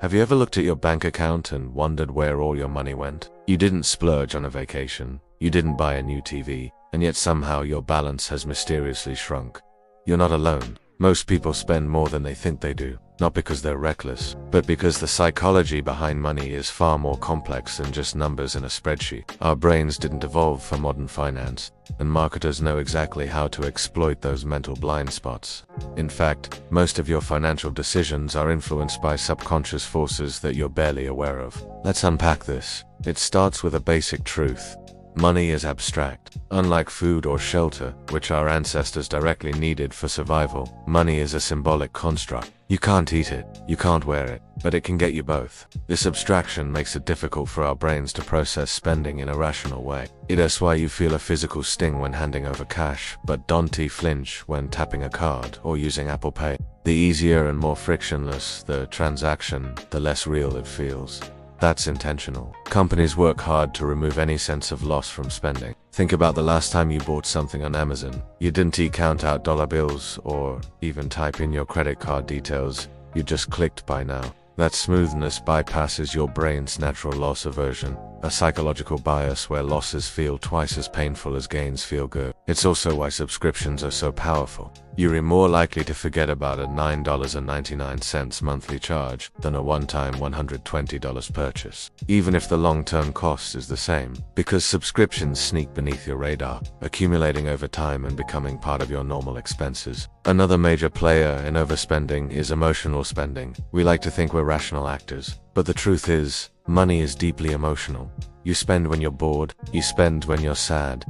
Have you ever looked at your bank account and wondered where all your money went? You didn't splurge on a vacation, you didn't buy a new TV, and yet somehow your balance has mysteriously shrunk. You're not alone. Most people spend more than they think they do, not because they're reckless, but because the psychology behind money is far more complex than just numbers in a spreadsheet. Our brains didn't evolve for modern finance, and marketers know exactly how to exploit those mental blind spots. In fact, most of your financial decisions are influenced by subconscious forces that you're barely aware of. Let's unpack this. It starts with a basic truth. Money is abstract. Unlike food or shelter, which our ancestors directly needed for survival, money is a symbolic construct. You can't eat it, you can't wear it, but it can get you both. This abstraction makes it difficult for our brains to process spending in a rational way. It is why you feel a physical sting when handing over cash, but don't flinch when tapping a card or using Apple Pay. The easier and more frictionless the transaction, the less real it feels. That's intentional. Companies work hard to remove any sense of loss from spending. Think about the last time you bought something on Amazon. You didn't count out dollar bills or even type in your credit card details. You just clicked buy now. That smoothness bypasses your brain's natural loss aversion, a psychological bias where losses feel twice as painful as gains feel good. It's also why subscriptions are so powerful. You're more likely to forget about a $9.99 monthly charge than a one-time $120 purchase, even if the long-term cost is the same, because subscriptions sneak beneath your radar, accumulating over time and becoming part of your normal expenses. Another major player in overspending is emotional spending. We like to think we're rational actors, but the truth is, money is deeply emotional. You spend when you're bored, you spend when you're sad,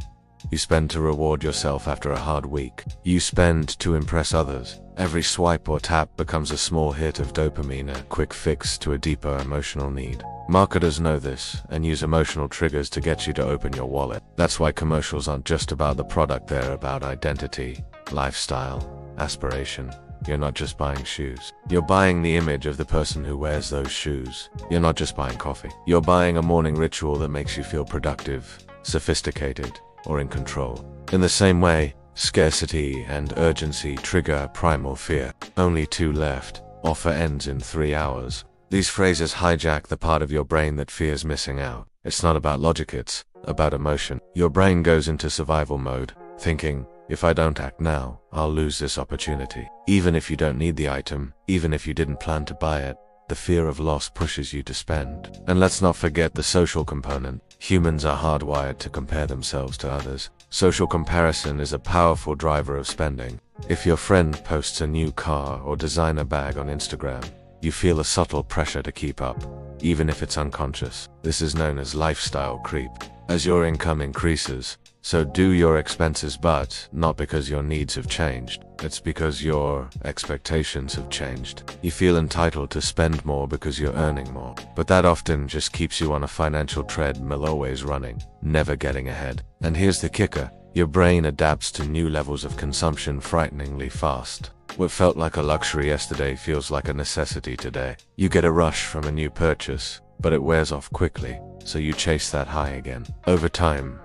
you spend to reward yourself after a hard week, you spend to impress others. Every swipe or tap becomes a small hit of dopamine, a quick fix to a deeper emotional need. Marketers know this and use emotional triggers to get you to open your wallet. That's why commercials aren't just about the product, they're about identity, lifestyle, aspiration. You're not just buying shoes. You're buying the image of the person who wears those shoes. You're not just buying coffee. You're buying a morning ritual that makes you feel productive, sophisticated, or in control. In the same way, scarcity and urgency trigger primal fear. Only 2 left. Offer ends in 3 hours. These phrases hijack the part of your brain that fears missing out. It's not about logic, it's about emotion. Your brain goes into survival mode, thinking, if I don't act now, I'll lose this opportunity. Even if you don't need the item, even if you didn't plan to buy it, the fear of loss pushes you to spend. And let's not forget the social component. Humans are hardwired to compare themselves to others. Social comparison is a powerful driver of spending. If your friend posts a new car or designer bag on Instagram, you feel a subtle pressure to keep up, even if it's unconscious. This is known as lifestyle creep. As your income increases, so do your expenses, but not because your needs have changed. It's because your expectations have changed. You feel entitled to spend more because you're earning more. But that often just keeps you on a financial treadmill, always running, never getting ahead. And here's the kicker. Your brain adapts to new levels of consumption frighteningly fast. What felt like a luxury yesterday feels like a necessity today. You get a rush from a new purchase, but it wears off quickly, so you chase that high again. Over time,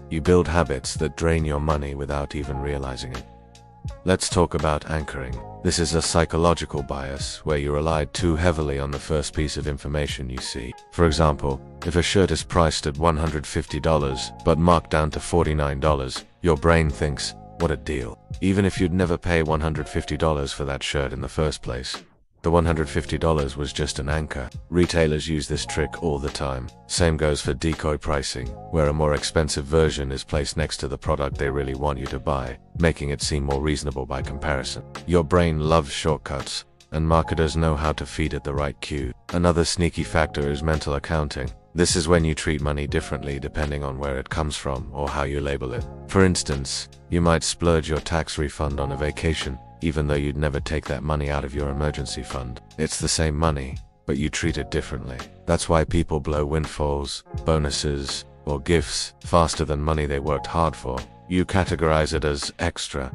you build habits that drain your money without even realizing it. Let's talk about anchoring. This is a psychological bias where you rely too heavily on the first piece of information you see. For example, if a shirt is priced at $150 but marked down to $49, your brain thinks, what a deal. Even if you'd never pay $150 for that shirt in the first place. The $150 was just an anchor. Retailers use this trick all the time. Same goes for decoy pricing, where a more expensive version is placed next to the product they really want you to buy, making it seem more reasonable by comparison. Your brain loves shortcuts, and marketers know how to feed it the right cue. Another sneaky factor is mental accounting. This is when you treat money differently depending on where it comes from or how you label it. For instance, you might splurge your tax refund on a vacation, even though you'd never take that money out of your emergency fund. It's the same money, but you treat it differently. That's why people blow windfalls, bonuses, or gifts faster than money they worked hard for. You categorize it as extra,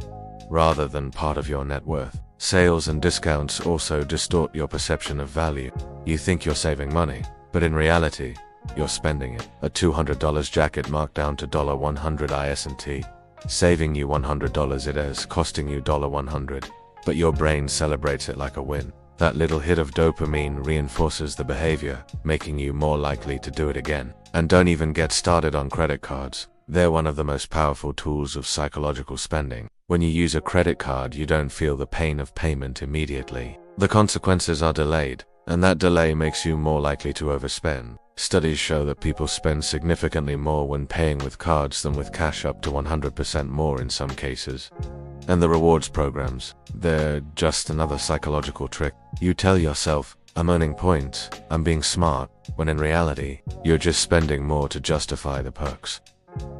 rather than part of your net worth. Sales and discounts also distort your perception of value. You think you're saving money, but in reality, you're spending it. A $200 jacket marked down to $100 IS&T. Saving you $100, it is costing you $100, but your brain celebrates it like a win. That little hit of dopamine reinforces the behavior, making you more likely to do it again. And don't even get started on credit cards. They're one of the most powerful tools of psychological spending. When you use a credit card, you don't feel the pain of payment immediately. The consequences are delayed, and that delay makes you more likely to overspend. Studies show that people spend significantly more when paying with cards than with cash, up to 100% more in some cases. And the rewards programs, they're just another psychological trick. You tell yourself, I'm earning points, I'm being smart, when in reality, you're just spending more to justify the perks.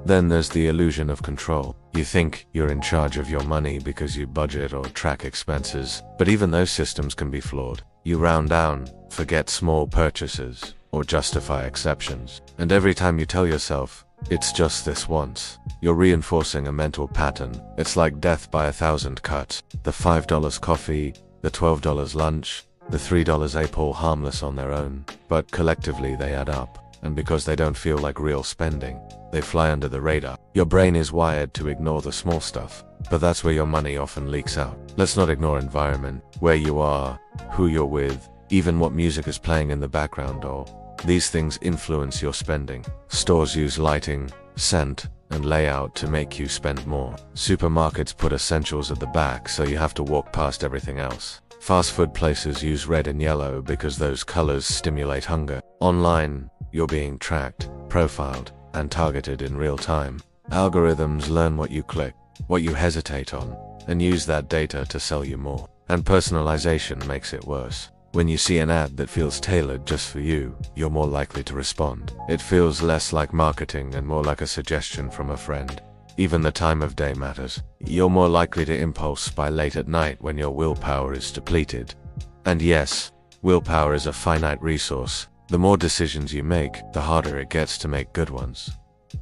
Then there's the illusion of control. You think you're in charge of your money because you budget or track expenses, but even those systems can be flawed. You round down, forget small purchases, or justify exceptions. And every time you tell yourself, it's just this once, you're reinforcing a mental pattern. It's like death by 1,000 cuts. The $5 coffee, the $12 lunch, the $3 apple, harmless on their own, but collectively they add up. And because they don't feel like real spending, they fly under the radar. Your brain is wired to ignore the small stuff, but that's where your money often leaks out. Let's not ignore environment, where you are, who you're with, even what music is playing in the background. Or these things influence your spending. Stores use lighting, scent, and layout to make you spend more. Supermarkets put essentials at the back so you have to walk past everything else. Fast food places use red and yellow because those colors stimulate hunger. Online, you're being tracked, profiled, and targeted in real time. Algorithms learn what you click, what you hesitate on, and use that data to sell you more. And personalization makes it worse. When you see an ad that feels tailored just for you, you're more likely to respond. It feels less like marketing and more like a suggestion from a friend. Even the time of day matters. You're more likely to impulse buy late at night when your willpower is depleted. And yes, willpower is a finite resource. The more decisions you make, the harder it gets to make good ones.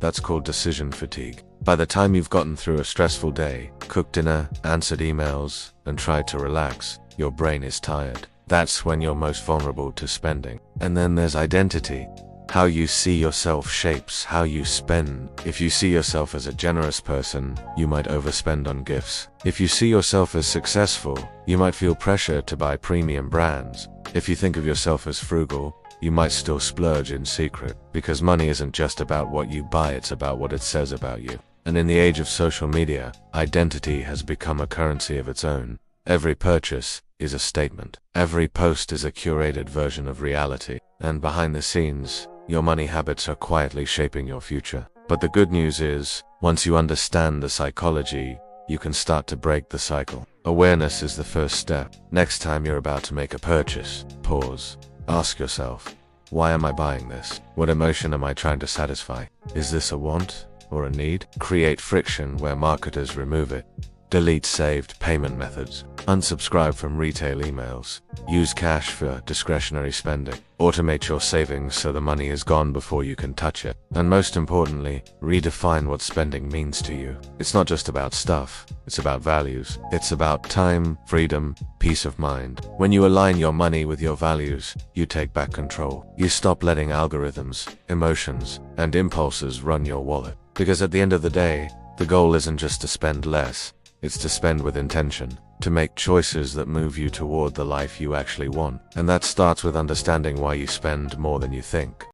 That's called decision fatigue. By the time you've gotten through a stressful day, cooked dinner, answered emails, and tried to relax, your brain is tired. That's when you're most vulnerable to spending. And then there's identity. How you see yourself shapes how you spend. If you see yourself as a generous person, you might overspend on gifts. If you see yourself as successful, you might feel pressure to buy premium brands. If you think of yourself as frugal, you might still splurge in secret. Because money isn't just about what you buy, it's about what it says about you. And in the age of social media, identity has become a currency of its own. Every purchase is a statement. Every post is a curated version of reality. And behind the scenes, your money habits are quietly shaping your future. But the good news is, once you understand the psychology, you can start to break the cycle. Awareness is the first step. Next time you're about to make a purchase, pause. Ask yourself, why am I buying this? What emotion am I trying to satisfy? Is this a want or a need? Create friction where marketers remove it. Delete saved payment methods. Unsubscribe from retail emails. Use cash for discretionary spending. Automate your savings so the money is gone before you can touch it. And most importantly, redefine what spending means to you. It's not just about stuff, it's about values. It's about time, freedom, peace of mind. When you align your money with your values, you take back control. You stop letting algorithms, emotions, and impulses run your wallet. Because at the end of the day, the goal isn't just to spend less. It's to spend with intention, to make choices that move you toward the life you actually want. And that starts with understanding why you spend more than you think.